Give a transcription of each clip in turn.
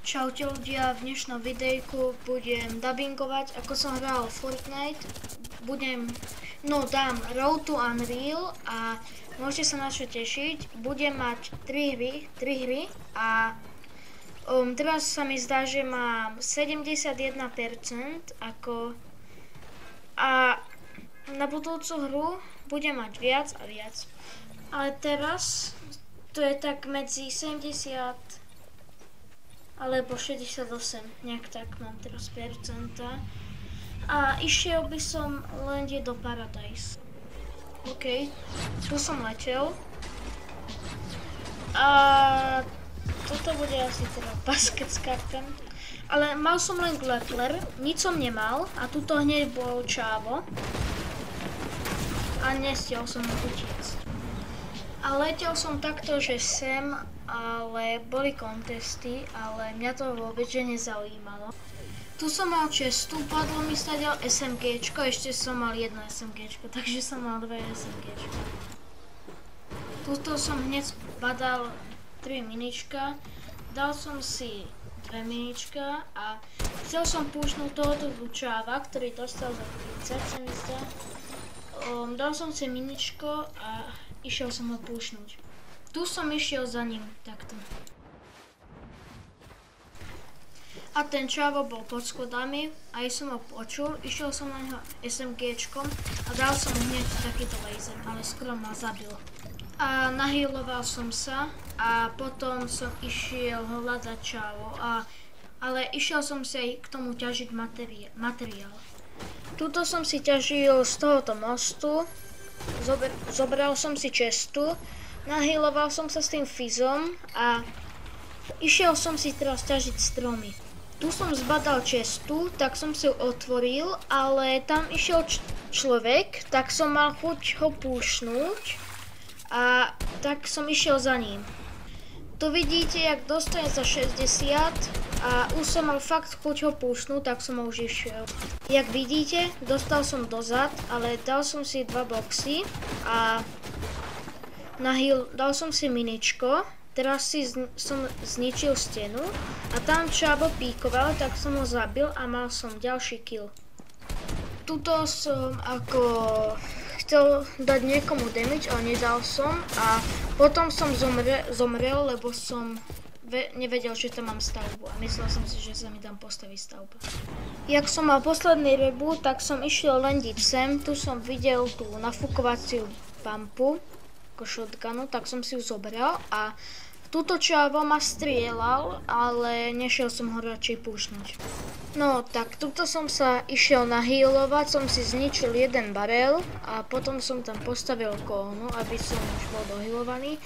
Čaute ľudia, v dnešnom videjku budem dubbingovať, ako som hral Fortnite. Dám Road to Unreal a môžete sa na čo tešiť. Budem mať 3 hry a teraz sa mi zdá, že mám 71% a na budúcu hru budem mať viac a viac. Ale teraz to je tak medzi 70 alebo 68, nejak tak mám teraz percenta. A išiel by som len do Paradise. OK, tu som letel. A toto bude asi teda basket s kartem. Ale mal som len grappler, nič som nemal a tuto hneď bol čávo. A nestiel som utiecť. A letel som takto, že sem, ale boli kontesty, ale mňa to vôbec nezaujímalo. Tu som mal čestu, padlo mi stadiaľ SMGčko, ešte som mal jedno SMGčko, takže som mal 2 SMGčka. Tuto som hneď badal 3 minička, dal som si 2 minička a chcel som púšnúť tohoto zvučáva, ktorý dostal za 30, sa mi zdá. Dal som si miničko a išiel som ho púšnúť. Tu som išiel za ním, takto. A ten čávo bol pod schodami, aj som ho počul, išiel som na neho SMGčkom a dal som hneď takýto laser, ale skoro ma zabil. A nahýloval som sa a potom som išiel hľadať čávo, ale išiel som si aj k tomu ťažiť materiál. Tuto som si ťažil z tohoto mostu, zobral som si čestu, nahýloval som sa s tým fizom a išiel som si teraz ťažiť stromy. Tu som zbadal čestu, tak som si ju otvoril, ale tam išiel človek, tak som mal chuť ho púšnúť a tak som išiel za ním. Tu vidíte, jak dostane za 60 a už som mal fakt chuť ho púšnúť, tak som ho už išiel. Jak vidíte, dostal som dozad, ale dal som si 2 boxy a dal som si miničko, teraz som zničil stenu a tam čávo píkoval, tak som ho zabil a mal som ďalší kill. Tuto som ako chcel dať niekomu damage, ale nedal som a potom som zomrel, lebo som nevedel, že tam mám stavbu a myslel som si, že sa mi tam postaví stavba. Jak som mal posledný rebu, tak som išiel lendiť sem, tu som videl tú nafúkovaciu pumpu, ako shotgunu, tak som si ju zobral a túto čávo ma strieľal, ale nešiel som ho radšej púšnúť. No tak, tuto som sa išiel nahýlovať, som si zničil 1 barel a potom som tam postavil kónu, aby som už bol dohýlovaný.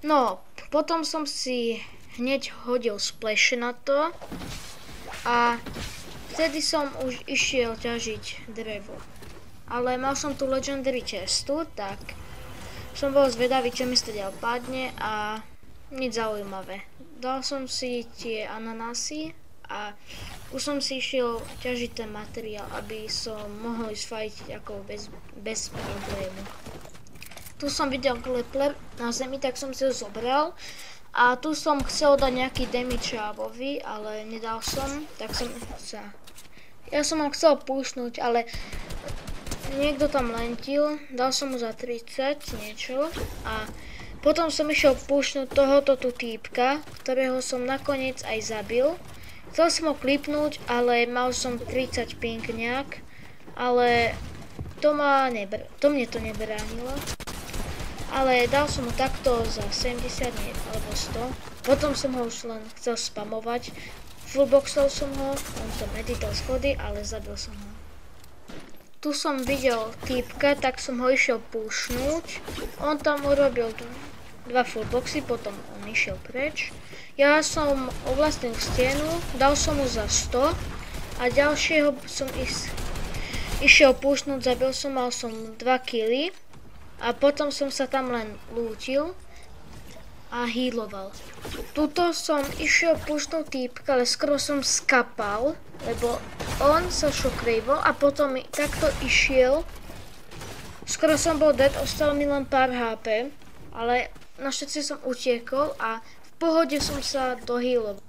No, potom som si hneď hodil splash na to a vtedy som už išiel ťažiť drevo. Ale mal som tu legendary chestu, tak som bol zvedavý, čo mi stadiaľ padne a nič zaujímavé. Dal som si tie ananásy a už som si išiel ťažiť ten materiál, aby som mohol ísť fajtiť ako bez problému. Tu som videl grappler na zemi, tak som si ho zobral a tu som chcel dať nejaký damage čávovi, ale nedal som, tak som sa... Ja som ho chcel púšnúť, ale niekto tam lentil, dal som mu za 30 niečo a potom som išiel púšnúť tohoto tu týpka, ktorého som nakoniec aj zabil. Chcel som ho klipnúť, ale mal som 30 ping nejak, ale to mne to nebránilo. Ale dal som ho takto za 70 alebo 100. Potom som ho už len chcel spamovať. Fullboxol som ho, on to meditol schody, ale zabil som ho. Tu som videl týpka, tak som ho išiel púšnúť. On tam urobil 2 fullboxy, potom on išiel preč. Ja som ovlastnil stenu, dal som mu za 100 a ďalšieho som išiel púšnúť, zabil som, mal som 2 killy a potom som sa tam len lútil a healoval. Tuto som išiel púšnúť týpka, ale skoro som skapal, lebo on sa šokrivo a potom mi takto išiel. Skoro som bol dead, ostalo mi len pár HP, ale našťastie som utiekol a v pohode som sa dohealoval.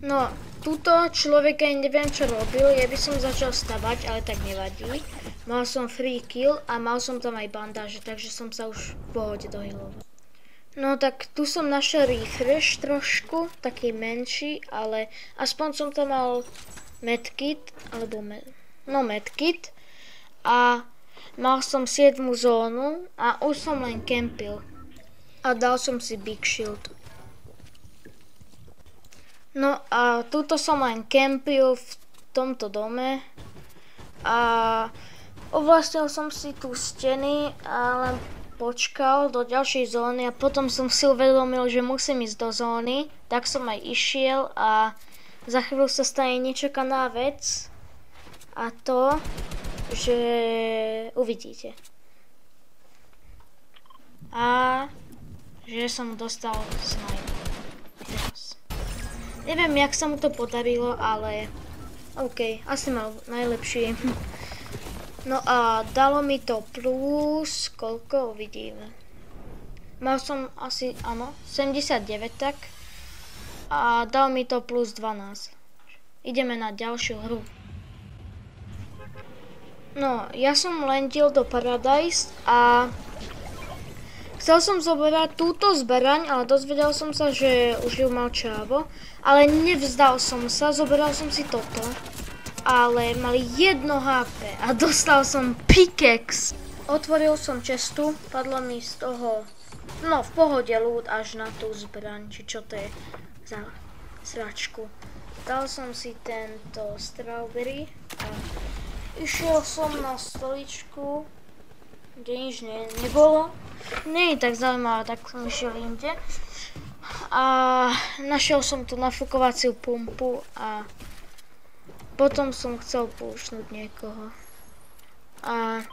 No, túto človeka neviem čo robil, ja by som začal stavať, ale tak nevadí. Mal som free kill a mal som tam aj bandáže, takže som sa už v pohode dohealoval. No tak tu som našiel refresh trošku, taký menší, ale aspoň som tam mal medkit, alebo medkit a mal som 7. zónu a už som len kempil a dal som si big shield. No a tuto som len kempil v tomto dome a ovlastnil som si tu steny a len počkal do ďalšej zóny a potom som si uvedomil, že musím ísť do zóny, tak som aj išiel a za chvíľu sa stane nečakaná vec a to, že uvidíte. A že som dostal sniper. Teraz. Neviem, jak sa mu to podarilo, ale OK, asi mal najlepší. No a dalo mi to plus, koľko uvidíme. Mal som asi, áno, 79 tak. A dal mi to plus 12. Ideme na ďalšiu hru. No, ja som lendil do Paradise a chcel som zoberať túto zberaň, ale dozvedel som sa, že už ju mal Čavo. Ale nevzdal som sa, zoberal som si toto. Ale mali 1 HP a dostal som pickaxe. Otvoril som čestu, padlo mi z toho, no v pohode loot až na tú zbraň, či čo to je za sračku. Dal som si tento strawberry a išiel som na stoličku, kde nič nebolo. Nie je tak zaujímavé, tak som išiel inde. A našiel som tu nafukovaciu pumpu a potom som chcel púšnuť niekoho. A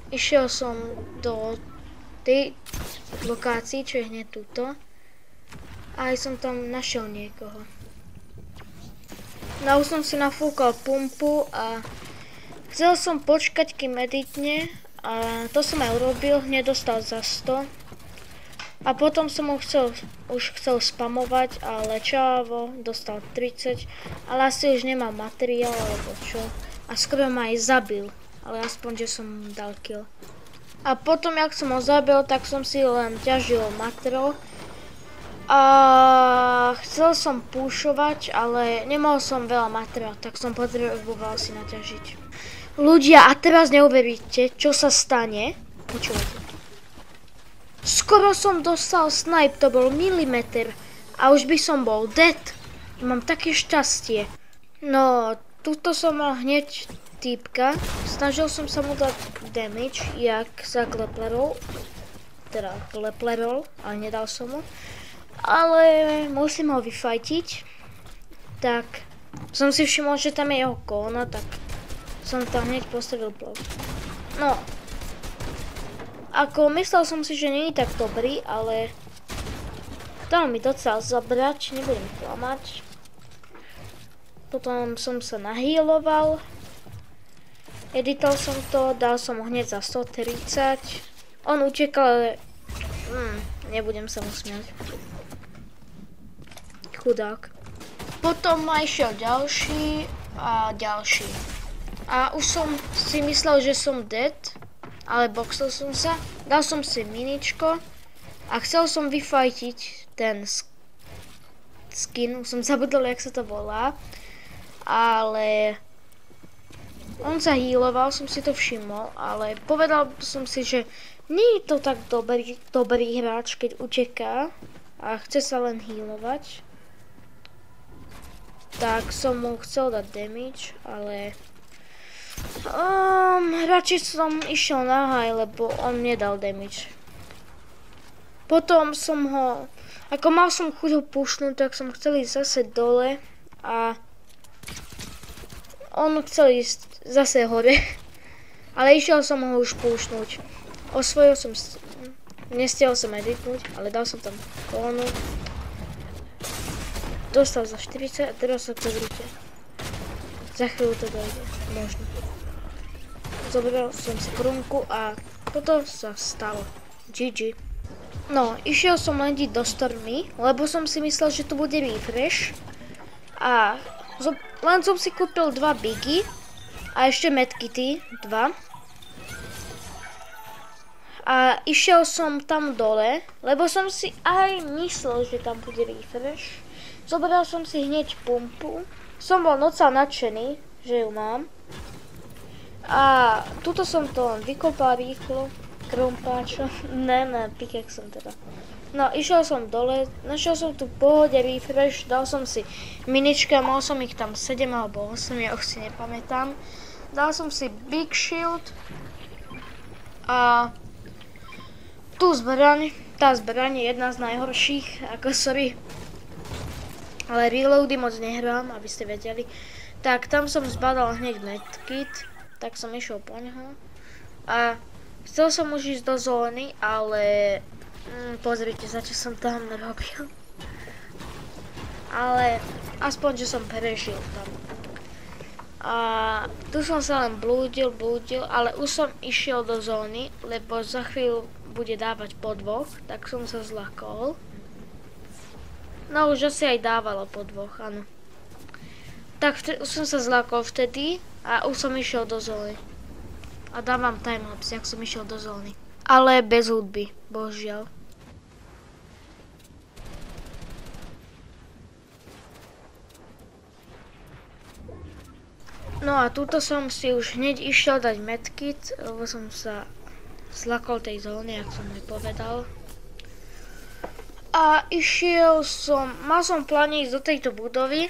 išiel som do tej lokácii, čo je hneď tuto. A aj som tam našiel niekoho. No už som si nafúkal pumpu a chcel som počkať, kým editne. A to som aj urobil, hneď dostal za 100. A potom som ho už chcel spamovať, ale Čavo dostal 30, ale asi už nemá materiál alebo čo. A skoro ma aj zabil, ale aspoň, že som mu dal kill. A potom, jak som ho zabil, tak som si len ťažil matro. A chcel som púšovať, ale nemal som veľa materiál, tak som potreboval si naťažiť. Ľudia, a teraz neuveríte, čo sa stane. Počúvajte. Skoro som dostal snipe, to bol milimeter a už by som bol dead. Mám také šťastie. No, tuto som mal hneď týpka. Snažil som sa mu dať damage, jak sa kleplerol. Teda kleplerol, ale nedal som mu. Ale musím ho vyfajtiť. Tak som si všimol, že tam je jeho kóna, tak som tam hneď postavil blok. No. Ako myslel som si, že nie je tak dobrý, ale dal mi docela zabrať, nebudem klamať. Potom som sa nahýloval, edital som to, dal som ho hneď za 130. On utekal, ale nebudem sa mu smiať. Chudák. Potom ma išiel ďalší a ďalší. A už som si myslel, že som dead. Ale boxil som sa, dal som si miničko a chcel som vyfajtiť ten skin, už som zabudol, jak sa to volá, ale on sa healoval, som si to všimol, ale povedal som si, že nie je to tak dobrý hráč, keď uteká a chce sa len healovať, tak som mu chcel dať damage, ale radšej som išiel na high, lebo on nedal damage. Potom som ho, ako mal som chuť ho pušnúť, tak som chcel ísť zase dole a on chcel ísť zase hore. Ale išiel som ho už pušnúť. Osvojil som, nestiel som editnúť, ale dal som tam kónu. Dostal za 40 a teraz sa pozrite. Za chvíľu to dojde, možno. Zobral som si korunku a toto sa stalo. GG. No, išiel som lendiť do Stormy, lebo som si myslel, že tu bude refresh. A len som si kúpil 2 bigy a ešte medkity, 2. A išiel som tam dole, lebo som si aj myslel, že tam bude refresh. Zobral som si hneď pumpu. Som bol noca nadšený, že ju mám. A tuto som to len vykopal rýchlo. Krompáčom. Ne, pickaxom teda. No, išiel som dole, našiel som tu v pohode refresh, dal som si minička, mal som ich tam 7 alebo 8, ja už si nepamätám. Dal som si big shield a tú zbraň, tá zbraň je jedna z najhorších, ako sorry, ale reloady moc nehrám, aby ste vedeli. Tak tam som zbadal hneď medkit, tak som išiel po ňoho a chcel som už ísť do zóny, ale pozrite sa, čo som tam robil. Ale aspoň, že som prežil tam. A tu som sa len blúdil, ale už som išiel do zóny, lebo za chvíľu bude dávať podvoch, tak som sa zlakol. No už asi aj dávalo podvoch, áno. Tak už som sa zlakol vtedy a už som išiel do zóny. A dávam timelapse, jak som išiel do zóny. Ale bez hudby, bohužiaľ. No a túto som si už hneď išiel dať medkit, lebo som sa zlakol tej zóny, jak som mi povedal. A išiel som, mal som plán ísť do tejto budovy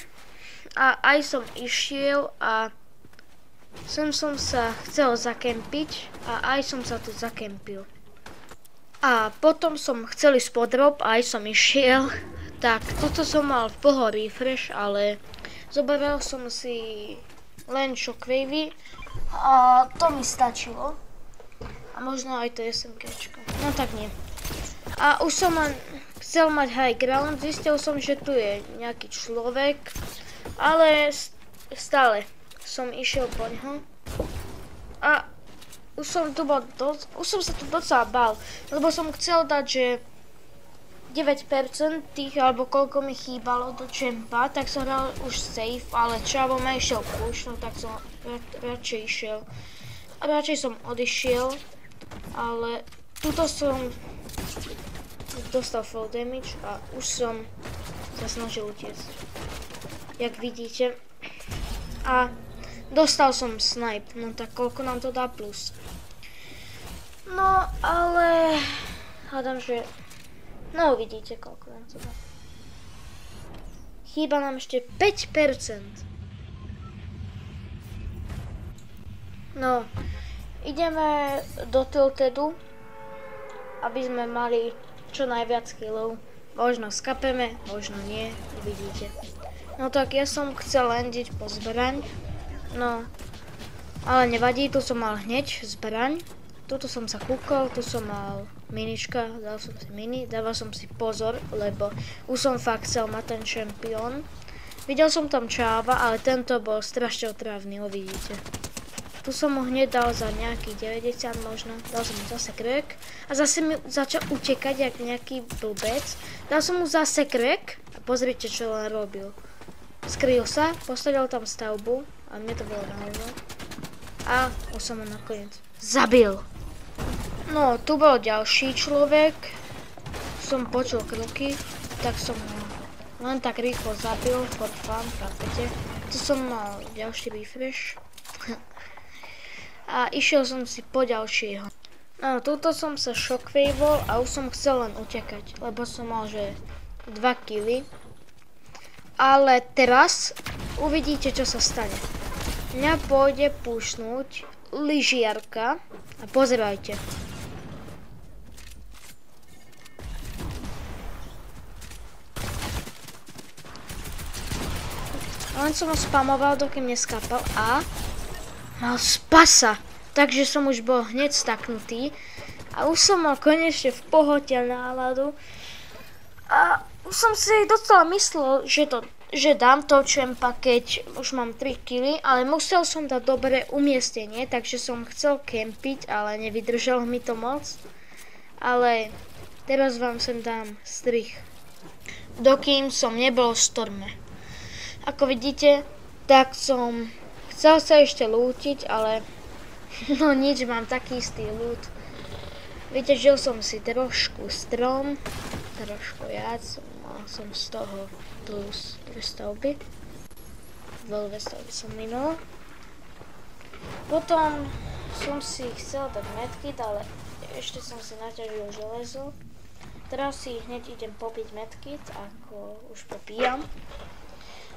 a aj som išiel a sem som sa chcel zakempiť a aj som sa tu zakempil. A potom som chcel ísť po drop a aj som išiel. Tak, toto som mal v poho refresh, ale zobral som si len shockwavy a to mi stačilo. A možno aj to SMGčko. No tak nie. A už som len chcel mať high ground, zistil som, že tu je nejaký človek, ale stále som išiel po ňo. A už som sa tu docela bál, lebo som chcel dať, že 9% tých, alebo koľko mi chýbalo do čempa, tak som hral už safe, ale čavo ma išiel push, no tak som radšej išiel. A radšej som odišiel, ale tuto som dostal full damage a už som sa snažil utiecť. Jak vidíte. A dostal som snipe, no tak koľko nám to dá plus. No ale hádam, že no uvidíte, koľko nám to dá. Chýba nám ešte 5%. No, ideme do tiltedu, aby sme mali čo najviac killov. Možno skapeme, možno nie, uvidíte. No tak ja som chcel landiť po zbraň, no, ale nevadí, tu som mal hneď zbraň. Tuto som sa kúkol, tu som mal minička, dal som si mini, dával som si pozor, lebo už som fakt chcel mať ten šampión. Videl som tam čáva, ale tento bol strašne otrávny, uvidíte. Tu som mu hneď dal za nejakých 90 možno, dal som mu zase crack a zase mi začal utekať jak nejaký blbec. Dal som mu zase crack a pozrite, čo len robil. Skryl sa, postavil tam stavbu a mne to bolo nahoru. A už som ho nakoniec zabil. No, tu bol ďalší človek, som počul kroky, tak som ho len tak rýchlo zabil, for fun, chápete. Tu som mal ďalší refresh. A išiel som si po ďalšieho. No, tuto som sa shockwaveol a už som chcel len utekať, lebo som mal, že 2 killy. Ale teraz uvidíte, čo sa stane. Mňa pôjde pušnúť lyžiarka a pozerajte. Len som ho spamoval, dokým neskapal a mal spasa. Takže som už bol hneď staknutý a už som mal konečne v pohote náladu. A už som si docela myslel, že dám to čempa, keď už mám 3 killy, ale musel som dať dobré umiestnenie, takže som chcel kempiť, ale nevydržal mi to moc. Ale teraz vám sem dám strih. Dokým som nebol v storme. Ako vidíte, tak som chcel sa ešte lútiť, ale no nič, mám taký istý lút. Vyťažil som si trošku strom, trošku viac, mal som z toho plus 2 stavby. 2 stavby som minul. Potom som si chcel dať medkit, ale ešte som si naťažil železo. Teraz si hneď idem popiť medkit, ako už popíjam.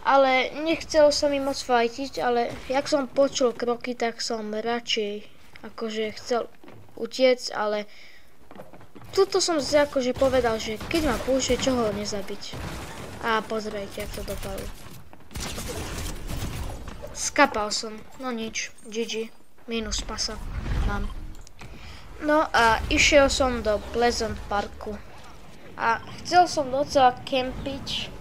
Ale nechcel som mi moc fajtiť, ale jak som počul kroky, tak som radšej akože chcel utiec, ale tuto som si akože povedal, že keď ma púšte, čo ho nezabiť. A pozrejte, jak to dopadlo. Skapal som, no nič, GG, minus pasa mám. No a išiel som do Pleasant Parku. A chcel som docela kempiť,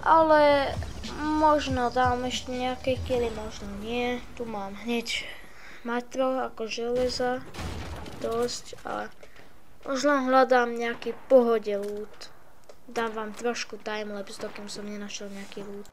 ale možno dám ešte nejaké kily, možno nie. Tu mám hneď matro ako železa, dosť a už len hľadám nejaký pohode loot. Dám vám trošku timelapse, dokým som nenašiel nejaký loot.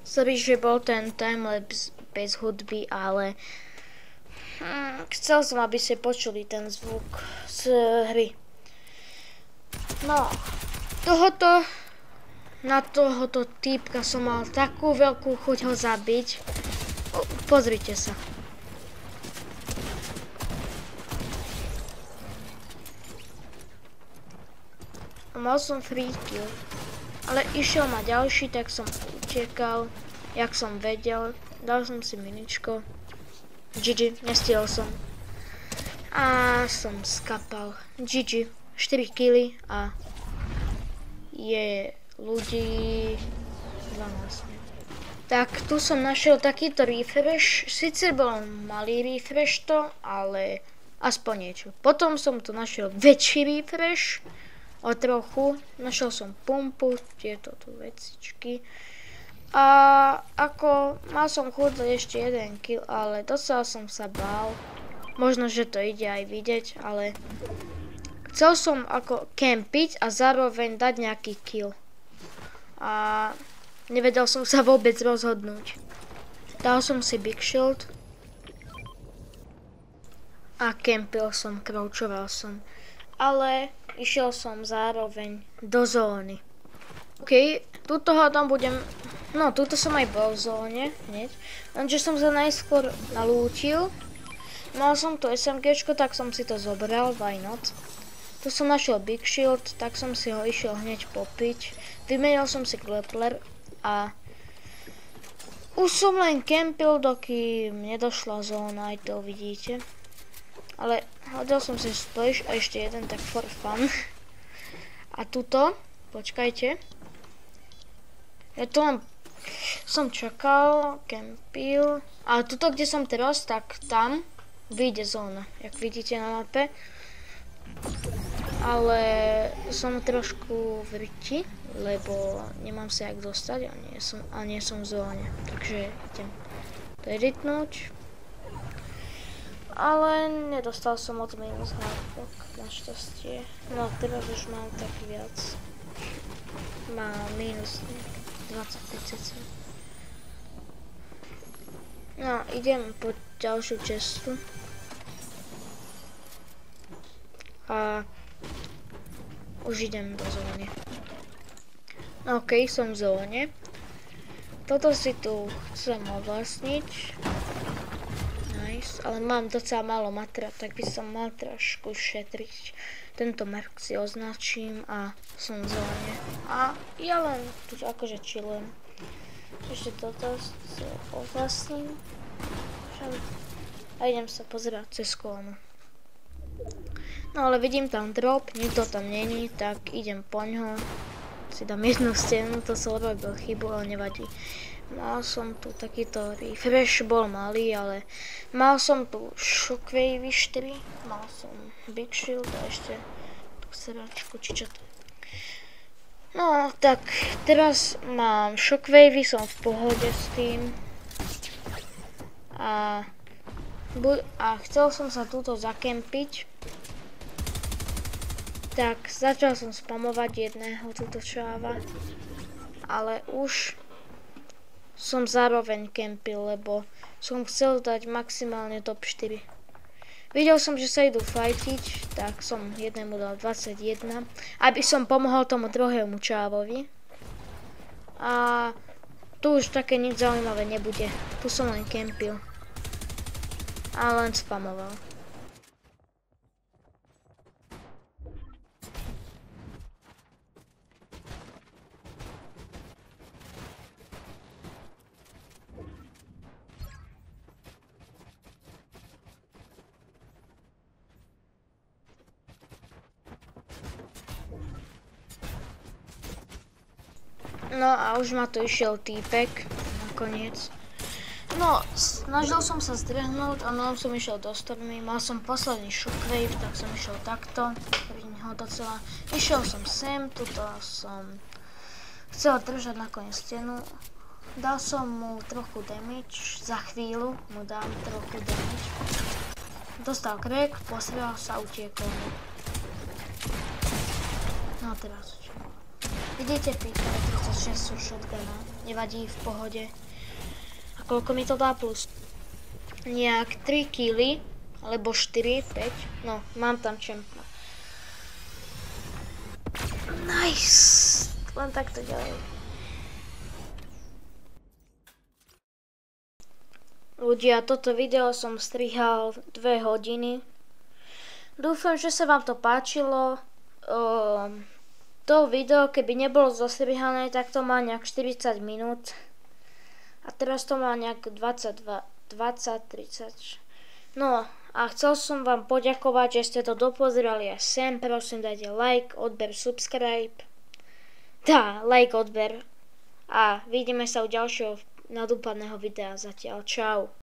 Sorry, že bol ten timelapse bez hudby, ale chcel som, aby ste počuli ten zvuk z hry. No, na tohoto týpka som mal takú veľkú chuť ho zabiť. Pozrite sa. Mal som free kill. Ale išiel ma ďalší, tak som utekal, jak som vedel. Dal som si miničko. GG, nestihol som. A som skapal. GG, 4 killy a je ľudí 12. Tak tu som našiel takýto refresh. Sice bol malý refresh to, ale aspoň niečo. Potom som tu našiel väčší refresh. O trochu, našiel som pumpu, tieto tu vecičky a ako mal som chuť ešte jeden kill, ale docela som sa bál, možno, že to ide aj vidieť, ale chcel som ako kempiť a zároveň dať nejaký kill a nevedel som sa vôbec rozhodnúť. Dal som si big shield a kempil som, crouchoval som, ale išiel som zároveň do zóny. OK, tuto hádam budem... No, tuto som aj bol v zóne, hneď. Lenže som sa najskôr nalútil. Mal som tu SMGčko, tak som si to zobral, why not. Tu som našiel Big Shield, tak som si ho išiel hneď popiť. Vymenil som si Grappler a... Už som len kempil, dokým nedošla zóna, aj to vidíte. Ale hodil som si splash a ešte jeden tak for fun. A tuto, počkajte. Ja tu len som čakal, kempil. A tuto, kde som teraz, tak tam vyjde zóna, jak vidíte na mape. Ale som trošku v riti, lebo nemám sa jak dostať a nie som v zóne. Takže idem to editnúť. Ale nedostal som od minus hardbook, našťastie. No teraz už mám tak viac. Má minus 25 cc. No, idem po ďalšiu cestu. A už idem do zóny. No okej, som v zóne. Toto si tu chcem ovlastniť. Ale mám docela málo matra, tak by som mal trošku šetriť. Tento merk si označím a som v zóne. A ja len tu akože chillujem. Ešte toto si ovlastním. A idem sa pozerať cez klonu. No ale vidím tam drop, nikto tam není, tak idem po ňo. Si dám jednu stenu, to som robil chybu, ale nevadí. Mal som tu takýto refresh, bol malý, ale mal som tu Shockwave 4, mal som Big Shield a ešte tú seračku, či čo to je. No, tak teraz mám Shockwave, som v pohode s tým. A chcel som sa túto zakempiť. Tak začal som spamovať jedného túto čáva. Ale už som zároveň kempil, lebo som chcel dať maximálne top 4. Videl som, že sa idú fightiť, tak som jednému dal 21, aby som pomohol tomu druhému čávovi. A tu už také nič zaujímavé nebude. Tu som len kempil. A len spamoval. No a už ma tu išiel týpek, nakoniec. No, snažil som sa zdrhnúť a no som išiel do stormy, mal som posledný Shockwave, tak som išiel takto, ho docela. Išiel som sem, tuto som chcel držať nakoniec stenu. Dal som mu trochu damage, za chvíľu mu dám trochu damage. Dostal crack, posrel sa, utiekol. No teraz čo? Vidíte, píkame 36 sú shotguna, nevadí, v pohode. A koľko mi to dá plus? Nejak 3 killy, alebo 4, 5, no, mám tam čempa. Nice! Len takto ďalej. Ľudia, toto video som strihal 2 hodiny. Dúfam, že sa vám to páčilo. To video, keby nebolo zostrihané, tak to má nejak 40 minút. A teraz to má nejak 20, 30. No a chcel som vám poďakovať, že ste to dopozerali až sem. Prosím, dajte like, odber, subscribe. Like, odber. A vidíme sa u ďalšieho nadúpaného videa. Zatiaľ. Čau.